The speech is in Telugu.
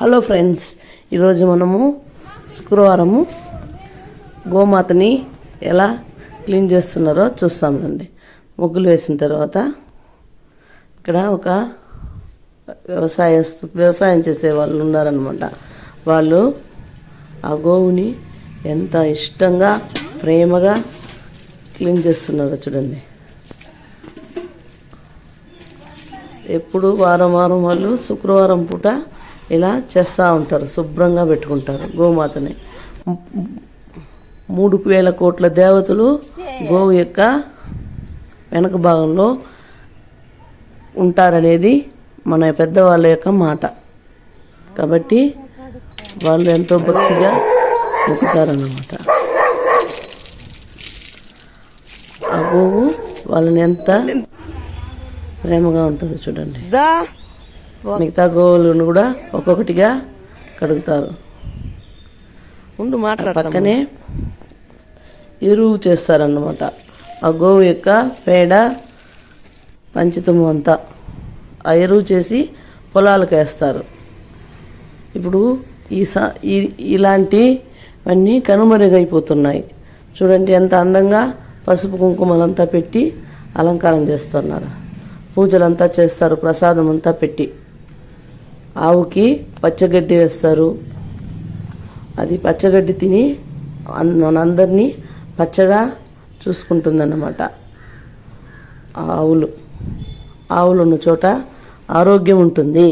హలో ఫ్రెండ్స్, ఈరోజు మనము శుక్రవారము గోమాతని ఎలా క్లీన్ చేస్తున్నారో చూస్తామండి. ముగ్గులు వేసిన తర్వాత ఇక్కడ ఒక వ్యవసాయం చేసే వాళ్ళు ఉన్నారనమాట. వాళ్ళు ఆ గోవుని ఎంత ఇష్టంగా ప్రేమగా క్లీన్ చేస్తున్నారో చూడండి. ఎప్పుడు వారం వాళ్ళు శుక్రవారం పూట ఇలా చేస్తూ ఉంటారు, శుభ్రంగా పెట్టుకుంటారు గోమాతని. 3,000 కోట్ల దేవతలు గోవు యొక్క వెనక భాగంలో ఉంటారనేది మన పెద్దవాళ్ళ యొక్క మాట. కాబట్టి వాళ్ళు ఎంతో భక్తిగా మొక్కుతారన్నమాట. ఆ గోవు వాళ్ళని ఎంత ప్రేమగా ఉంటుంది చూడండి. మిగతా గోవులను కూడా ఒక్కొక్కటిగా కడుగుతారు. పక్కనే ఎరువు చేస్తారన్నమాట. ఆ గోవు యొక్క పేడ పంచితము అంతా ఆ ఎరువు చేసి పొలాలకు వేస్తారు. ఇప్పుడు ఇలాంటివన్నీ కనుమరుగైపోతున్నాయి. చూడండి ఎంత అందంగా పసుపు కుంకుమలంతా పెట్టి అలంకారం చేస్తున్నారు. పూజలంతా చేస్తారు, ప్రసాదం అంతా పెట్టి. ఆవుకి పచ్చగడ్డి వేస్తారు. అది పచ్చగడ్డి తిని మనందరినీ పచ్చగా చూసుకుంటుందన్నమాట. ఆవులు ఉన్న చోట ఆరోగ్యం ఉంటుంది.